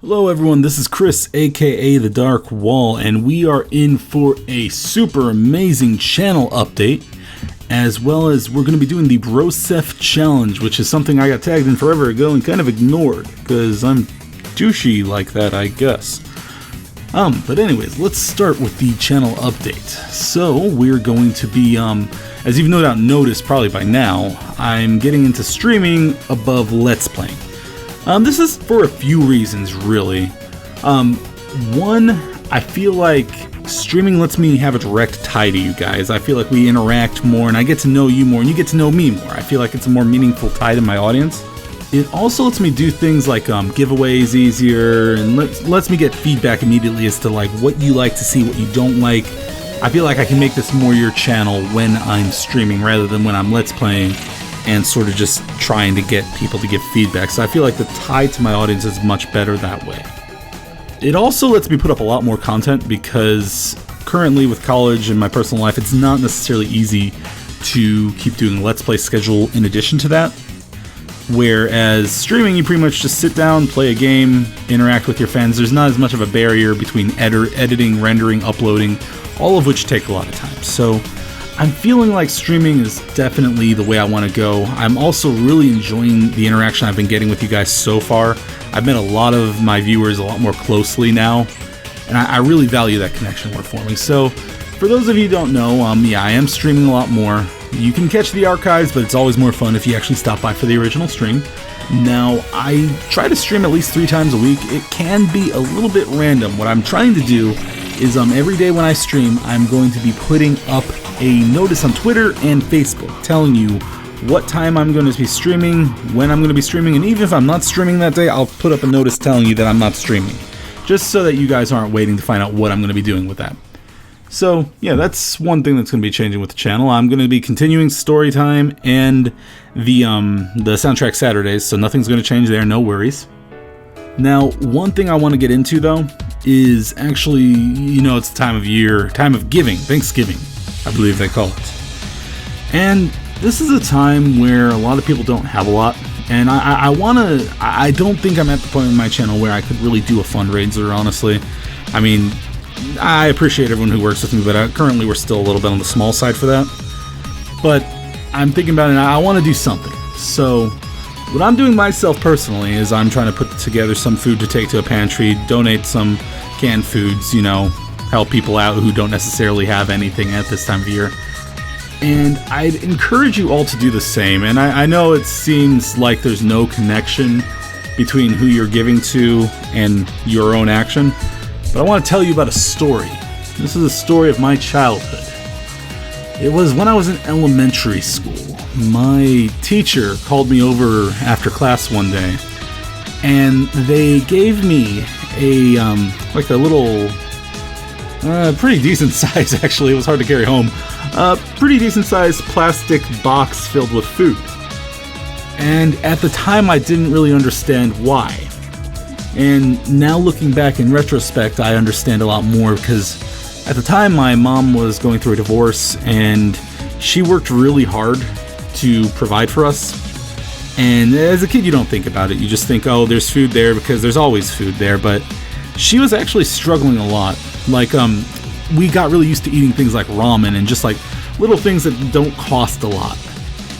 Hello everyone, this is Chris, aka TheDarkWall, and we are in for a super amazing channel update, as well as we're going to be doing the Broseph challenge, which is something I got tagged in forever ago and kind of ignored, because I'm douchey like that, I guess. But anyways, let's start with the channel update. So, we're going to be, as you've no doubt noticed probably by now, I'm getting into streaming above Let's Playing. This is for a few reasons, really. One, I feel like streaming lets me have a direct tie to you guys. I feel like we interact more, and I get to know you more, and you get to know me more. I feel like it's a more meaningful tie to my audience. It also lets me do things like giveaways easier, and lets me get feedback immediately as to like what you like to see, what you don't like. I feel like I can make this more your channel when I'm streaming rather than when I'm Let's Playing and sort of just trying to get people to give feedback. So I feel like the tie to my audience is much better that way. It also lets me put up a lot more content because currently with college and my personal life, it's not necessarily easy to keep doing a Let's Play schedule in addition to that. Whereas streaming, you pretty much just sit down, play a game, interact with your fans. There's not as much of a barrier between editing, rendering, uploading, all of which take a lot of time. So I'm feeling like streaming is definitely the way I want to go. I'm also really enjoying the interaction I've been getting with you guys so far. I've met a lot of my viewers a lot more closely now, and I really value that connection we're forming. So for those of you who don't know, I am streaming a lot more. You can catch the archives, but it's always more fun if you actually stop by for the original stream. Now, I try to stream at least 3 times a week. It can be a little bit random. What I'm trying to do is every day when I stream, I'm going to be putting up a notice on Twitter and Facebook telling you what time I'm going to be streaming, when I'm going to be streaming, and even if I'm not streaming that day, I'll put up a notice telling you that I'm not streaming, just so that you guys aren't waiting to find out what I'm going to be doing with that. So, yeah, that's one thing that's going to be changing with the channel. I'm going to be continuing story time and the soundtrack Saturdays, so nothing's going to change there, no worries. Now, one thing I want to get into, though, is actually, it's the time of year, time of giving, Thanksgiving, I believe they call it. And this is a time where a lot of people don't have a lot, and I don't think I'm at the point in my channel where I could really do a fundraiser, honestly. I mean, I appreciate everyone who works with me, but currently we're still a little bit on the small side for that. But I'm thinking about it, and I want to do something. So what I'm doing myself personally is I'm trying to put together some food to take to a pantry, donate some canned foods, help people out who don't necessarily have anything at this time of year. And I'd encourage you all to do the same. And I know it seems like there's no connection between who you're giving to and your own action, but I want to tell you about a story. This is a story of my childhood. It was when I was in elementary school. My teacher called me over after class one day, and they gave me a little, pretty decent size, actually. It was hard to carry home. Pretty decent sized plastic box filled with food. And at the time, I didn't really understand why. And now looking back in retrospect, I understand a lot more because at the time my mom was going through a divorce and she worked really hard to provide for us. And as a kid, you don't think about it. You just think, oh, there's food there because there's always food there. But she was actually struggling a lot. Like, we got really used to eating things like ramen and just like little things that don't cost a lot.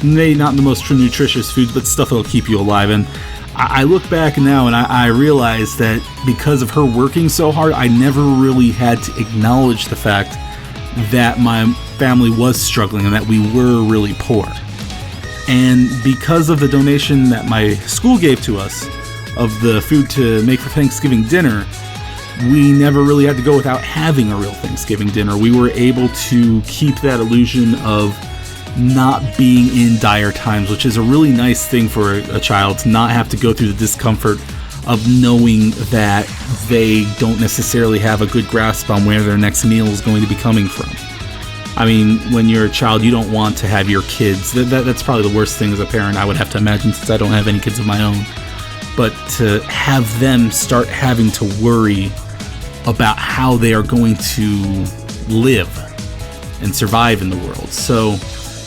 Maybe not the most nutritious foods, but stuff that'll keep you alive. And I look back now and I realize that because of her working so hard, I never really had to acknowledge the fact that my family was struggling and that we were really poor. And because of the donation that my school gave to us of the food to make for Thanksgiving dinner, we never really had to go without having a real Thanksgiving dinner. We were able to keep that illusion of not being in dire times, which is a really nice thing for a child, to not have to go through the discomfort of knowing that they don't necessarily have a good grasp on where their next meal is going to be coming from. I mean, when you're a child, you don't want to have your kids. That's probably the worst thing as a parent, I would have to imagine, since I don't have any kids of my own. But to have them start having to worry about how they are going to live and survive in the world. So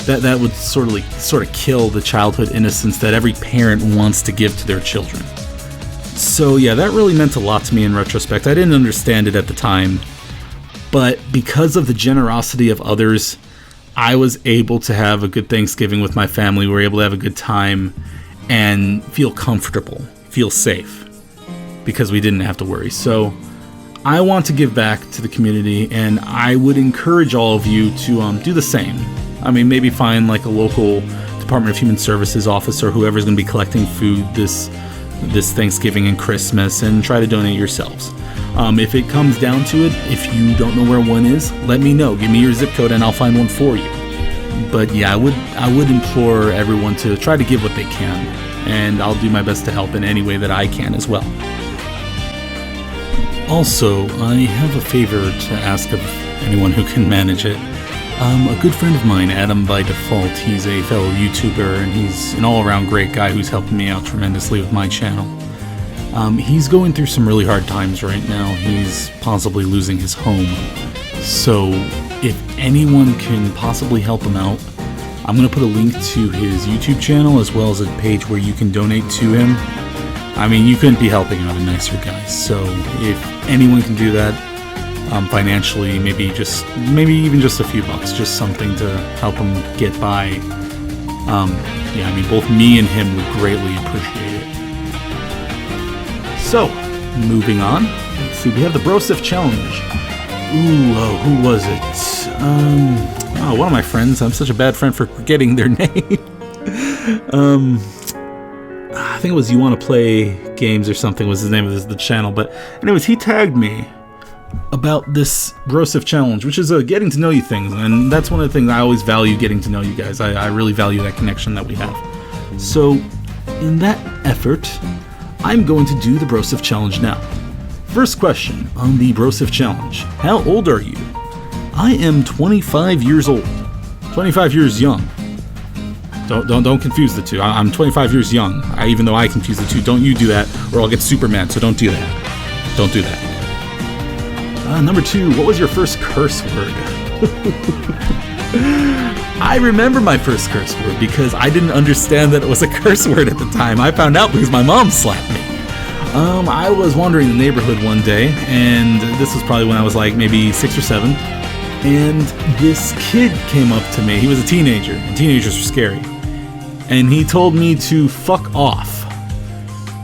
that would sort of kill the childhood innocence that every parent wants to give to their children. So yeah, that really meant a lot to me in retrospect. I didn't understand it at the time, but because of the generosity of others, I was able to have a good Thanksgiving with my family. We were able to have a good time and feel comfortable, feel safe, because we didn't have to worry. So I want to give back to the community, and I would encourage all of you to do the same. I mean, maybe find like a local Department of Human Services office or whoever's going to be collecting food this Thanksgiving and Christmas, and try to donate yourselves. If it comes down to it, if you don't know where one is, let me know. Give me your zip code and I'll find one for you. But yeah, I would implore everyone to try to give what they can, and I'll do my best to help in any way that I can as well. Also, I have a favor to ask of anyone who can manage it. A good friend of mine, Adam by default, he's a fellow YouTuber, and he's an all-around great guy who's helping me out tremendously with my channel. He's going through some really hard times right now. He's possibly losing his home. So, if anyone can possibly help him out, I'm going to put a link to his YouTube channel as well as a page where you can donate to him. I mean, you couldn't be helping out a nicer guy. So, if anyone can do that, financially, maybe even just a few bucks, just something to help him get by. Yeah, I mean, both me and him would greatly appreciate it. So, moving on. Let's see, we have the Broseph challenge. Who was it? One of my friends. I'm such a bad friend for forgetting their name. I think it was You Want to Play Games or something was the name of the channel. But anyways, he tagged me about this Broseph challenge, which is getting to know you things, and that's one of the things I always value, getting to know you guys. I really value that connection that we have. So, in that effort, I'm going to do the Broseph challenge now. First question on the Broseph challenge: how old are you? I am 25 years old. 25 years young. Don't confuse the two. I'm 25 years young. Even though I confuse the two, don't you do that, or I'll get super mad. So don't do that. Don't do that. Number 2, what was your first curse word? I remember my first curse word because I didn't understand that it was a curse word at the time. I found out because my mom slapped me. I was wandering the neighborhood one day, and this was probably when I was like maybe 6 or 7, and this kid came up to me. He was a teenager, and teenagers are scary. And he told me to fuck off.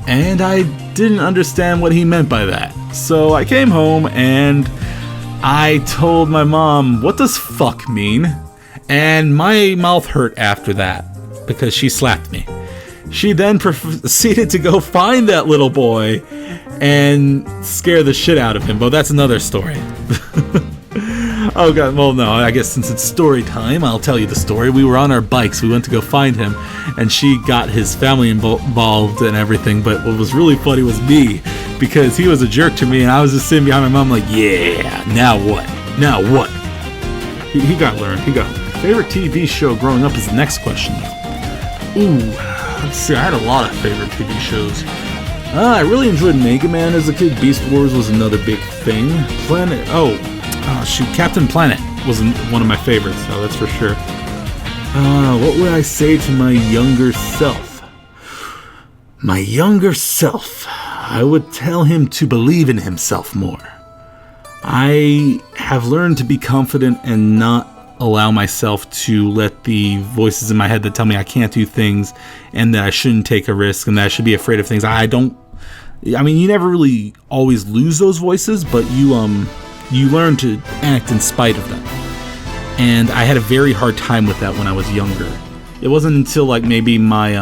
And I didn't understand what he meant by that. So I came home and I told my mom, what does fuck mean? And my mouth hurt after that because she slapped me. She then proceeded to go find that little boy and scare the shit out of him. But that's another story. Oh god, well no, I guess since it's story time, I'll tell you the story. We were on our bikes, we went to go find him, and she got his family involved and everything, but what was really funny was me, because he was a jerk to me, and I was just sitting behind my mom like, yeah, now what? Now what? He got learned, he got learned. Favorite TV show growing up is the next question. Ooh, let's see, I had a lot of favorite TV shows. I really enjoyed Mega Man as a kid. Beast Wars was another big thing. Captain Planet was one of my favorites, so that's for sure. What would I say to my younger self? My younger self, I would tell him to believe in himself more. I have learned to be confident and not allow myself to let the voices in my head that tell me I can't do things and that I shouldn't take a risk and that I should be afraid of things. You never really always lose those voices, but you learn to act in spite of them. And I had a very hard time with that when I was younger. It wasn't until like maybe my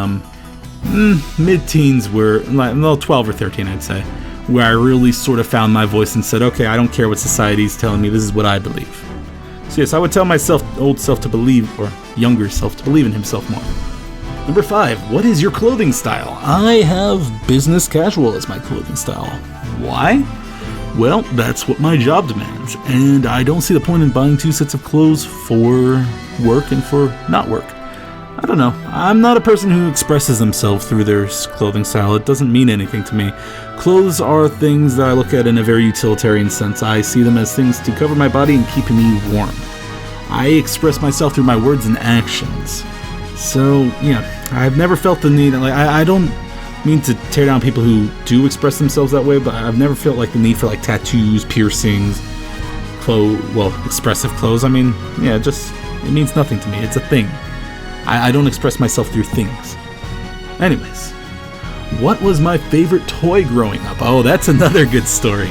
mid-teens, 12 or 13 I'd say, where I really sort of found my voice and said, okay, I don't care what society's telling me, this is what I believe. So yes, I would tell myself, old self to believe, or younger self to believe in himself more. Number 5, what is your clothing style? I have business casual as my clothing style. Why? Well, that's what my job demands, and I don't see the point in buying 2 sets of clothes for work and for not work. I don't know. I'm not a person who expresses themselves through their clothing style. It doesn't mean anything to me. Clothes are things that I look at in a very utilitarian sense. I see them as things to cover my body and keep me warm. I express myself through my words and actions. So, yeah, I've never felt the need, I don't mean to tear down people who do express themselves that way, but I've never felt like the need for like tattoos, piercings, expressive clothes. I mean, yeah, it means nothing to me. It's a thing. I don't express myself through things. Anyways, what was my favorite toy growing up? Oh, that's another good story.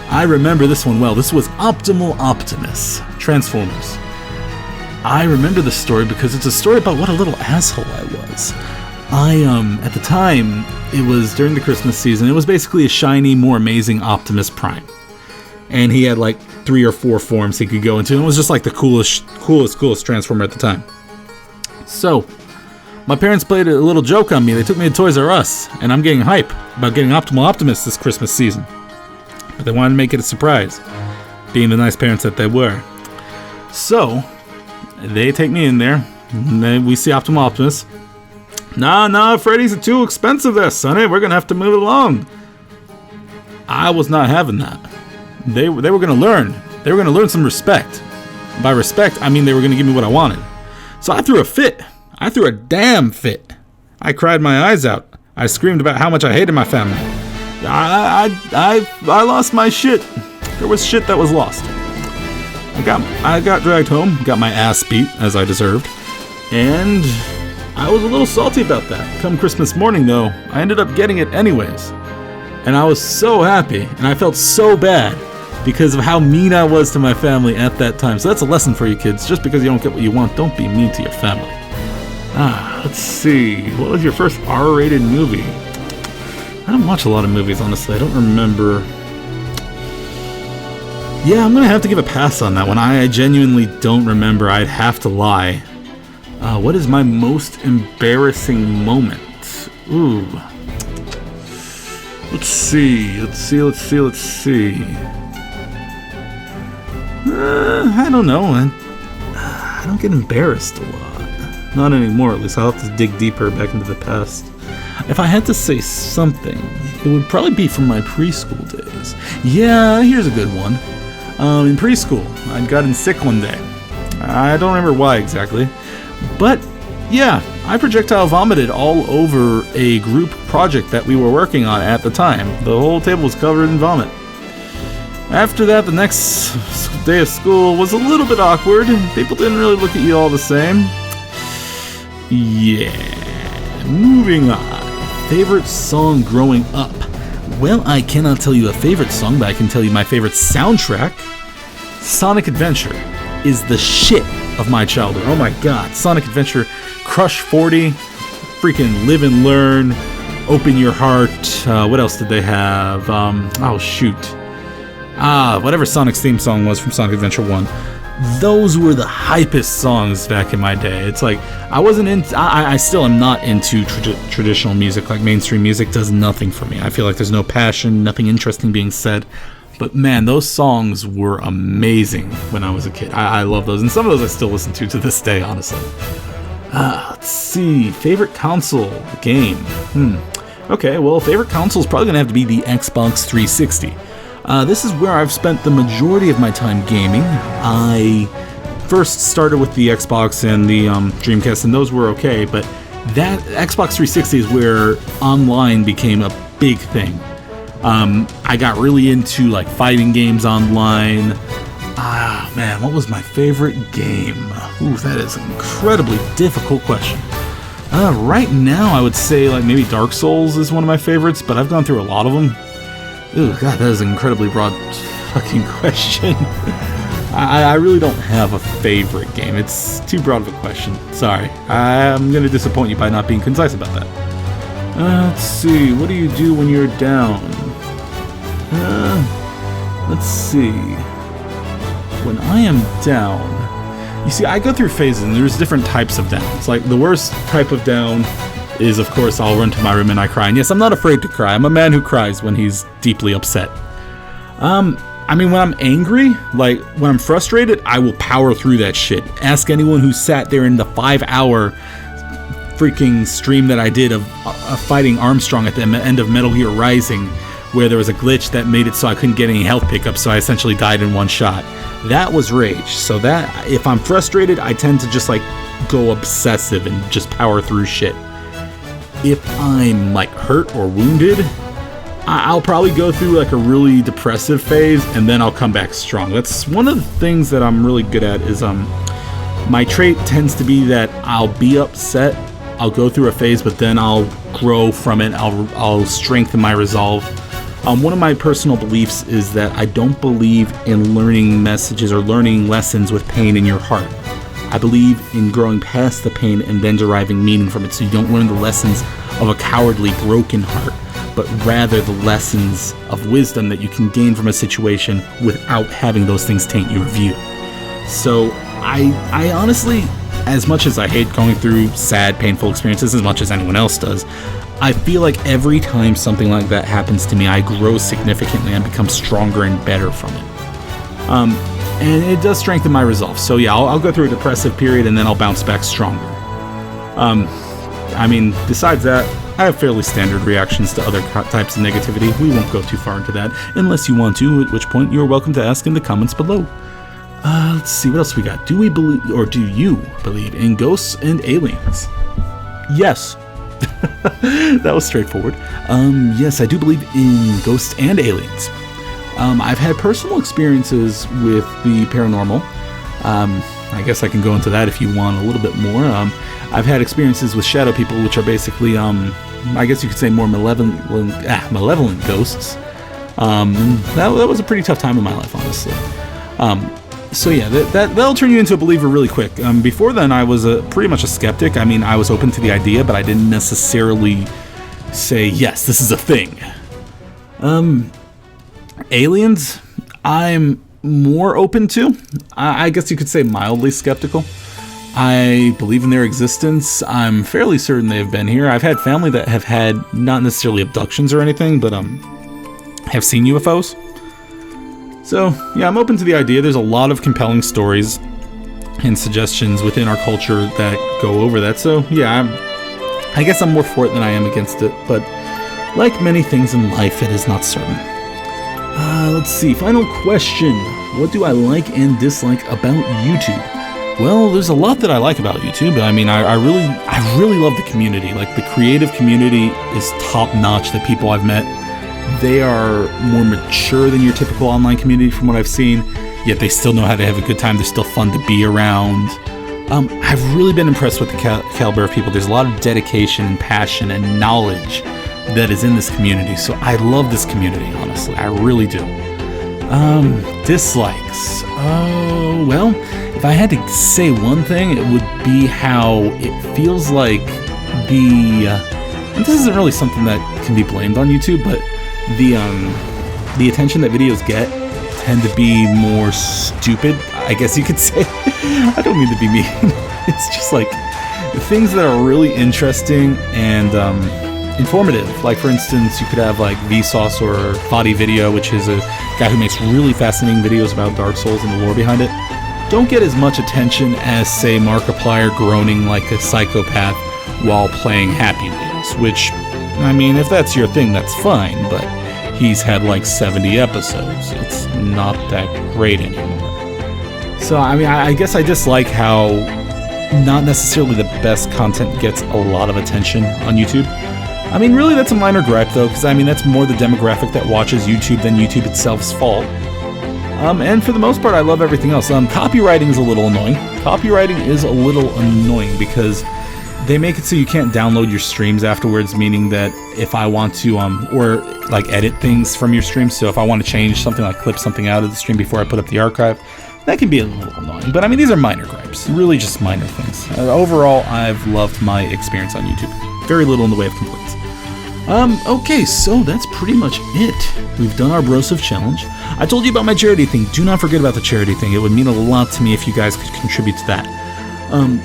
I remember this one well. This was Optimal Optimus, Transformers. I remember this story because it's a story about what a little asshole I was. At the time, it was during the Christmas season. It was basically a shiny, more amazing Optimus Prime. And he had like 3 or 4 forms he could go into. And it was just like the coolest Transformer at the time. So, my parents played a little joke on me. They took me to Toys R Us. And I'm getting hype about getting Optimal Optimus this Christmas season. But they wanted to make it a surprise, being the nice parents that they were. So, they take me in there. And then we see Optimal Optimus. Nah, Freddy's too expensive there, Sonny. We're going to have to move it along. I was not having that. They were going to learn. They were going to learn some respect. By respect, I mean they were going to give me what I wanted. So I threw a fit. I threw a damn fit. I cried my eyes out. I screamed about how much I hated my family. I lost my shit. There was shit that was lost. I got dragged home, got my ass beat, as I deserved. And I was a little salty about that. Come Christmas morning, though, I ended up getting it anyways. And I was so happy, and I felt so bad because of how mean I was to my family at that time. So that's a lesson for you kids. Just because you don't get what you want, don't be mean to your family. Let's see. What was your first R-rated movie? I don't watch a lot of movies, honestly. I don't remember. Yeah, I'm going to have to give a pass on that one. I genuinely don't remember. I'd have to lie. What is my most embarrassing moment? Ooh. Let's see. I don't know. I don't get embarrassed a lot. Not anymore, at least. I'll have to dig deeper back into the past. If I had to say something, it would probably be from my preschool days. Yeah, here's a good one. In preschool, I'd gotten sick one day. I don't remember why exactly. But, yeah, I projectile vomited all over a group project that we were working on at the time. The whole table was covered in vomit. After that, the next day of school was a little bit awkward. People didn't really look at you all the same. Yeah. Moving on. Favorite song growing up? Well, I cannot tell you a favorite song, but I can tell you my favorite soundtrack. Sonic Adventure is the shit of my childhood. Oh my god. Sonic Adventure, Crush 40, freaking Live and Learn, Open Your Heart. What else did they have? Whatever Sonic's theme song was from Sonic Adventure 1. Those were the hypest songs back in my day. It's like, I still am not into traditional music. Like, mainstream music does nothing for me. I feel like there's no passion, nothing interesting being said. But man, those songs were amazing when I was a kid. I love those. And some of those I still listen to this day, honestly. Let's see. Favorite console game? Okay, well, favorite console is probably going to have to be the Xbox 360. This is where I've spent the majority of my time gaming. I first started with the Xbox and the Dreamcast, and those were okay, but that Xbox 360 is where online became a big thing. I got really into like fighting games online. Man, what was my favorite game? Ooh, that is an incredibly difficult question. Right now, I would say like maybe Dark Souls is one of my favorites, but I've gone through a lot of them. Ooh, God, that is an incredibly broad fucking question. I really don't have a favorite game. It's too broad of a question. Sorry. I'm going to disappoint you by not being concise about that. Let's see. What do you do when you're down? Let's see. When I am down... You see, I go through phases, and there's different types of downs. Like, the worst type of down is, of course, I'll run to my room and I cry. And yes, I'm not afraid to cry. I'm a man who cries when he's deeply upset. I mean, when I'm angry, like, when I'm frustrated, I will power through that shit. Ask anyone who sat there in the 5-hour freaking stream that I did of fighting Armstrong at the end of Metal Gear Rising, where there was a glitch that made it so I couldn't get any health pickups, so I essentially died in one shot. That was rage. So that, if I'm frustrated, I tend to just, like, go obsessive and just power through shit. if I'm like hurt or wounded, I'll probably go through like a really depressive phase, and then I'll come back strong. That's one of the things that I'm really good at. Is my trait tends to be that I'll be upset, I'll go through a phase, but then I'll grow from it. I'll strengthen my resolve. One of my personal beliefs is that I don't believe in learning messages or learning lessons with pain in your heart. I believe in growing past the pain and then deriving meaning from it, so you don't learn the lessons of a cowardly, broken heart, but rather the lessons of wisdom that you can gain from a situation without having those things taint your view. So I honestly, as much as I hate going through sad, painful experiences as much as anyone else does, I feel like every time something like that happens to me, I grow significantly and become stronger and better from it. And it does strengthen my resolve. So yeah, I'll go through a depressive period and then I'll bounce back stronger. I mean, besides that, I have fairly standard reactions to other types of negativity. We won't go too far into that unless you want to, at which point you're welcome to ask in the comments below. Let's see, what else we got? Do we believe, or do you believe in ghosts and aliens? Yes. That was straightforward. Yes, I do believe in ghosts and aliens. I've had personal experiences with the paranormal. I guess I can go into that if you want a little bit more. I've had experiences with shadow people, which are basically, I guess you could say more malevolent ghosts. That was a pretty tough time in my life, honestly. So yeah, that'll turn you into a believer really quick. Before then, I was pretty much a skeptic. I mean, I was open to the idea, but I didn't necessarily say, yes, this is a thing. Aliens, I'm more open to. I guess you could say mildly skeptical. I believe in their existence. I'm fairly certain they've been here. I've had family that have had not necessarily abductions or anything, but have seen UFOs. So yeah, I'm open to the idea. There's a lot of compelling stories and suggestions within our culture that go over that. So yeah, I guess I'm more for it than I am against it. But like many things in life, it is not certain. Let's see. Final question. What do I like and dislike about YouTube? Well, there's a lot that I like about YouTube. I mean, I really love the community. Like, the creative community is top notch. The people I've met, they are more mature than your typical online community from what I've seen, yet they still know how to have a good time. They're still fun to be around. I've really been impressed with the caliber of people. There's a lot of dedication and passion and knowledge that is in this community. So I love this community, honestly. I really do. Dislikes. Oh, well, if I had to say one thing, it would be how it feels like and this isn't really something that can be blamed on YouTube, but the attention that videos get tend to be more stupid, I guess you could say. I don't mean to be mean. It's just like things that are really interesting and informative. Like, for instance, you could have like Vsauce or Body Video, which is a guy who makes really fascinating videos about Dark Souls and the lore behind it. Don't get as much attention as, say, Markiplier groaning like a psychopath while playing Happy Wheels, which, I mean, if that's your thing, that's fine, but he's had like 70 episodes. It's not that great anymore. So, I mean, I guess I dislike how not necessarily the best content gets a lot of attention on YouTube. I mean, really, that's a minor gripe, though, because, I mean, that's more the demographic that watches YouTube than YouTube itself's fault. And for the most part, I love everything else. Copywriting is a little annoying. Copywriting is a little annoying because they make it so you can't download your streams afterwards, meaning that if I want to, or like edit things from your stream, so if I want to change something, like clip something out of the stream before I put up the archive, that can be a little annoying. But I mean, these are minor gripes, really just minor things. Overall, I've loved my experience on YouTube. Very little in the way of complaints. Okay, so that's pretty much it. We've done our Broseph challenge. I told you about my charity thing. Do not forget about the charity thing. It would mean a lot to me if you guys could contribute to that. And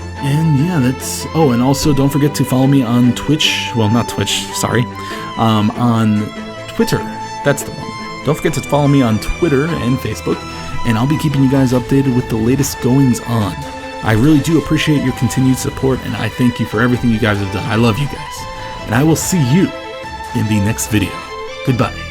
yeah, that's... Oh, and also don't forget to follow me on Twitch. Well, not Twitch, sorry. On Twitter. That's the one. Don't forget to follow me on Twitter and Facebook, and I'll be keeping you guys updated with the latest goings on. I really do appreciate your continued support, and I thank you for everything you guys have done. I love you guys. And I will see you in the next video. Goodbye.